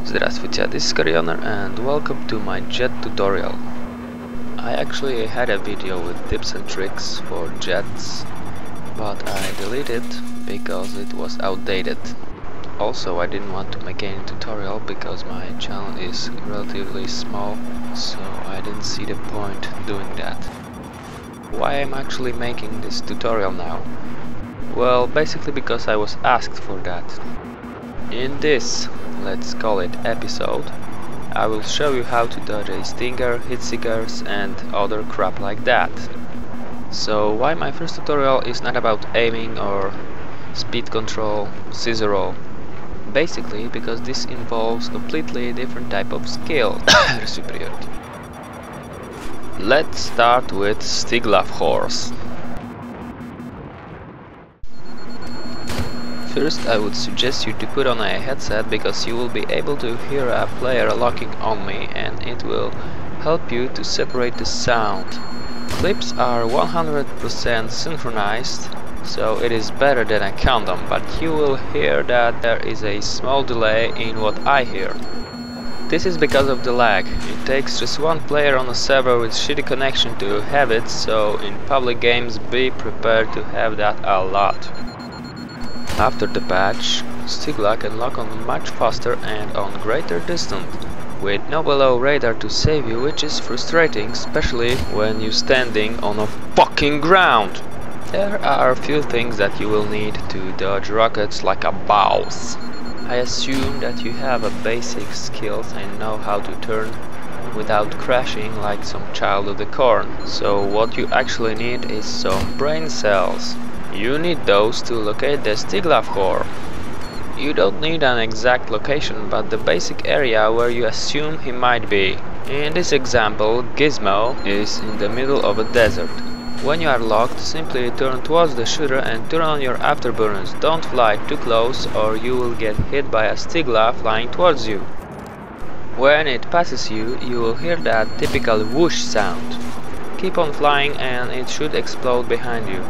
Здравствуйте, this is Carrioner and welcome to my jet tutorial. I actually had a video with tips and tricks for jets, but I deleted because it was outdated. Also, I didn't want to make any tutorial because my channel is relatively small, so I didn't see the point doing that. Why I'm actually making this tutorial now? Well, basically because I was asked for that. In this, let's call it episode, I will show you how to dodge a stinger, hit seekers and other crap like that. So why my first tutorial is not about aiming or speed control, scissor roll? Basically because this involves completely different type of skill. Superiority. Let's start with Stiglav horse. First, I would suggest you to put on a headset because you will be able to hear a player locking on me and it will help you to separate the sound. Clips are 100% synchronized, so it is better than a countdown, but you will hear that there is a small delay in what I hear. This is because of the lag. It takes just one player on a server with shitty connection to have it, so in public games be prepared to have that a lot. After the patch, Stigla can lock on much faster and on greater distance, with no below radar to save you, which is frustrating, especially when you're standing on a fucking ground. There are a few things that you will need to dodge rockets like a boss. I assume that you have a basic skills and know how to turn without crashing like some child of the corn. So what you actually need is some brain cells. You need those to locate the Stiglav core. You don't need an exact location, but the basic area where you assume he might be. In this example, Gizmo is in the middle of a desert. When you are locked, simply turn towards the shooter and turn on your afterburners. Don't fly too close or you will get hit by a Stigla flying towards you. When it passes you, you will hear that typical whoosh sound. Keep on flying and it should explode behind you.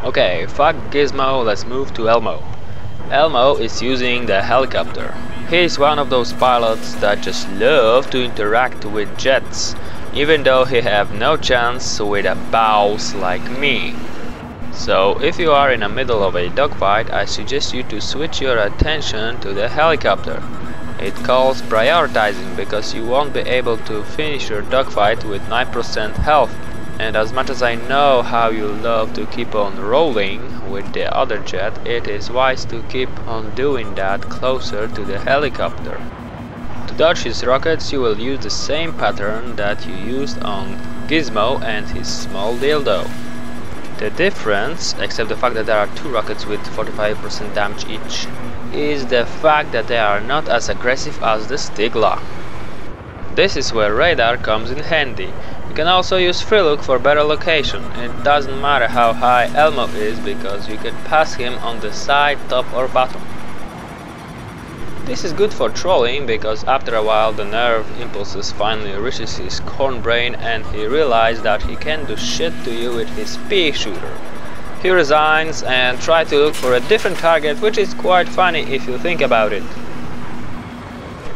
Okay, fuck Gizmo, let's move to Elmo. Elmo is using the helicopter. He is one of those pilots that just love to interact with jets, even though he have no chance with a boss like me. So if you are in the middle of a dogfight, I suggest you to switch your attention to the helicopter. It calls prioritizing because you won't be able to finish your dogfight with 9% health. And as much as I know how you love to keep on rolling with the other jet, it is wise to keep on doing that closer to the helicopter. To dodge his rockets, you will use the same pattern that you used on Gizmo and his small dildo. The difference, except the fact that there are two rockets with 45% damage each, is the fact that they are not as aggressive as the Stigla. This is where radar comes in handy. You can also use free look for better location. It doesn't matter how high Elmo is because you can pass him on the side, top or bottom. This is good for trolling because after a while the nerve impulses finally reaches his corn brain and he realizes that he can do shit to you with his pea shooter. He resigns and tries to look for a different target, which is quite funny if you think about it.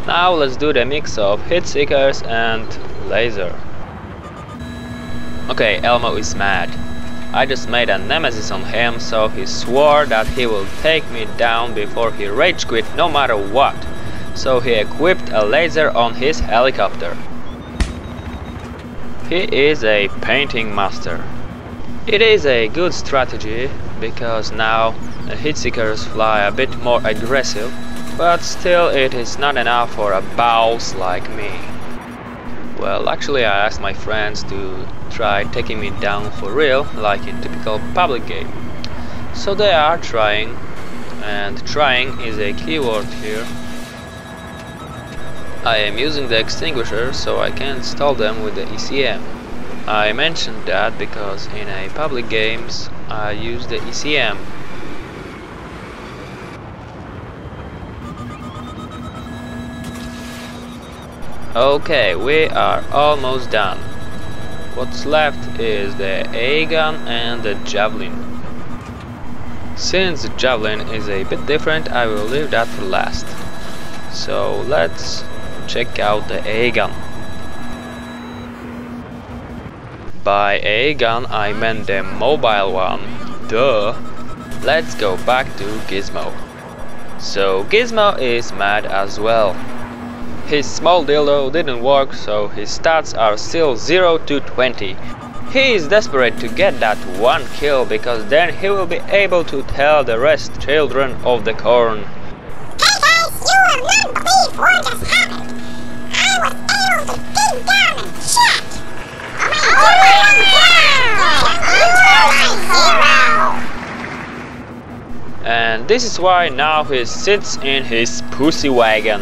Now let's do the mix of hit seekers and laser. Okay, Elmo is mad. I just made a nemesis on him, so he swore that he will take me down before he rage quit no matter what. So he equipped a laser on his helicopter. He is a painting master. It is a good strategy because now the hit seekers fly a bit more aggressive, but still it is not enough for a boss like me. Well, actually I asked my friends to try taking me down for real, like in typical public game. So they are trying, and trying is a keyword here. I am using the extinguisher so I can install them with the ECM. I mentioned that because in a public games I use the ECM. Okay, we are almost done. What's left is the A gun and the Javelin. Since the Javelin is a bit different, I will leave that for last. So let's check out the AA gun. By AA gun I meant the mobile one, duh! Let's go back to Gizmo. So Gizmo is mad as well. His small dildo didn't work, so his stats are still 0 to 20. He is desperate to get that one kill, because then he will be able to tell the rest children of the corn. Hey guys, you will not believe what just happened. I was able to dig down and check. And this is why now he sits in his pussy wagon.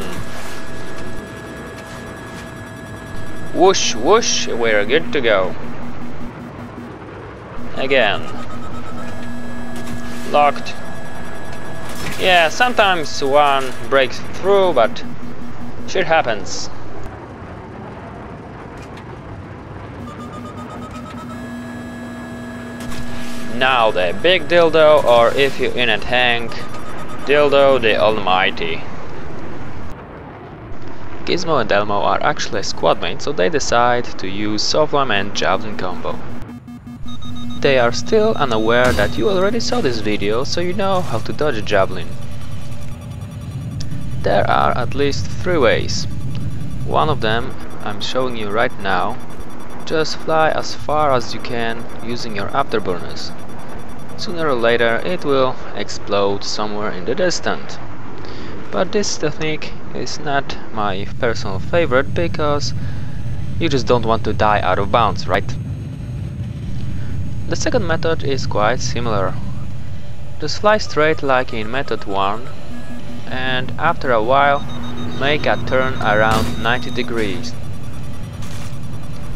Whoosh whoosh, we're good to go. Again. Locked. Yeah, sometimes one breaks through, but shit happens. Now the big dildo, or if you're in a tank, Dildo the Almighty. Gizmo and Elmo are actually a squad mate, so they decide to use Softworm and Javelin combo. They are still unaware that you already saw this video, so you know how to dodge a Javelin. There are at least 3 ways. One of them I'm showing you right now. Just fly as far as you can using your afterburners. Sooner or later it will explode somewhere in the distance. But this technique is not my personal favorite, because you just don't want to die out of bounds, right? The second method is quite similar. Just fly straight like in method 1, and after a while make a turn around 90 degrees.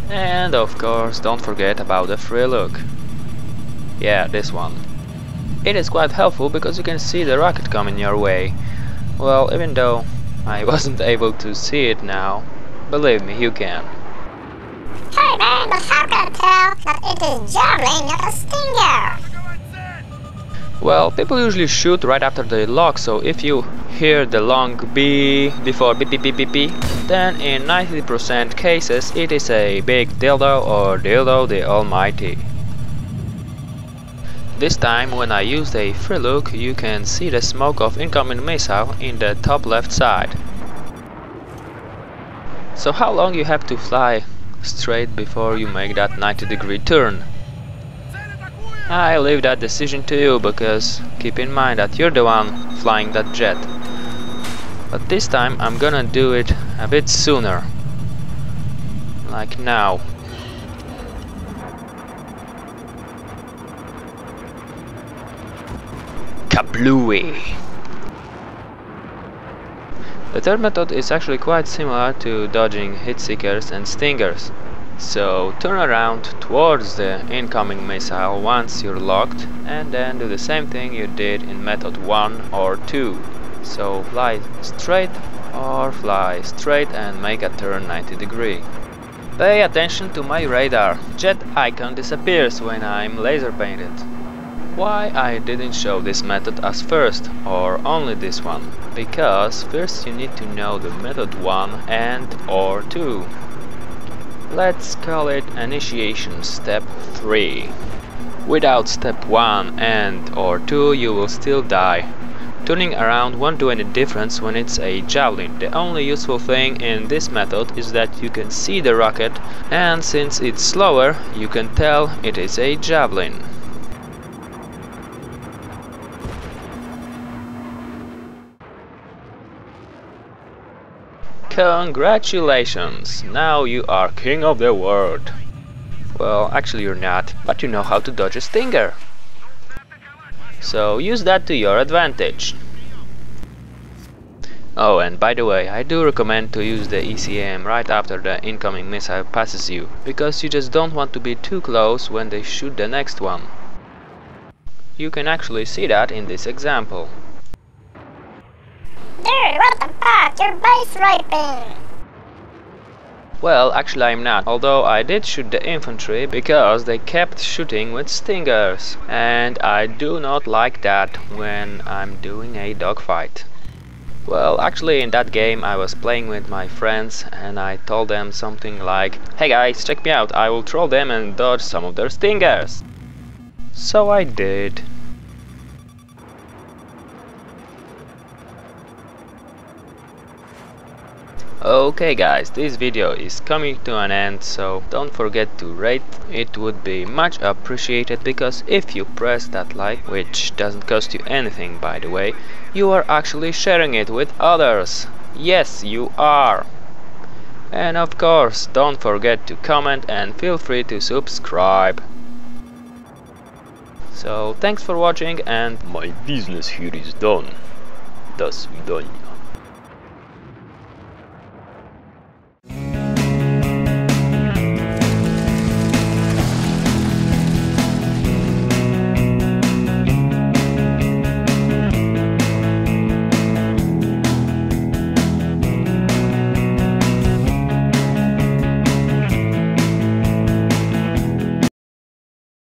And of course don't forget about the free look. Yeah, this one. It is quite helpful because you can see the rocket coming your way. Well, even though I wasn't able to see it now, believe me, you can. Hey man, but how can I tell that it is Javelin, not a stinger? Well, people usually shoot right after they lock, so if you hear the long B before beep beep beep beep beep, then in 90% cases it is a big dildo or Dildo the Almighty. This time when I used a free look, you can see the smoke of incoming missile in the top left side. So how long you have to fly straight before you make that 90-degree turn? I leave that decision to you, because keep in mind that you're the one flying that jet. But this time I'm gonna do it a bit sooner. Like now. Kablooey! The third method is actually quite similar to dodging hit seekers and stingers. So turn around towards the incoming missile once you're locked, and then do the same thing you did in method 1 or 2. So fly straight or fly straight and make a turn 90 degree. Pay attention to my radar. Jet icon disappears when I'm laser painted. Why I didn't show this method as first, or only this one? Because first you need to know the method 1 and or 2. Let's call it initiation step 3. Without step 1 and or 2 you will still die. Turning around won't do any difference when it's a Javelin. The only useful thing in this method is that you can see the rocket, and since it's slower you can tell it is a Javelin. Congratulations! Now you are king of the world. Well, actually you're not, but you know how to dodge a stinger. So use that to your advantage. Oh, and by the way, I do recommend to use the ECM right after the incoming missile passes you, because you just don't want to be too close when they shoot the next one. You can actually see that in this example. Dude, what the fuck? You're base raping! Well, actually I'm not, although I did shoot the infantry because they kept shooting with stingers, and I do not like that when I'm doing a dogfight. Well, actually in that game I was playing with my friends and I told them something like, "Hey guys, check me out, I will troll them and dodge some of their stingers." So I did. Okay guys, this video is coming to an end, so don't forget to rate. It would be much appreciated, because if you press that like, which doesn't cost you anything by the way, you are actually sharing it with others. Yes, you are. And of course, don't forget to comment and feel free to subscribe. So thanks for watching, and my business here is done. До свидания.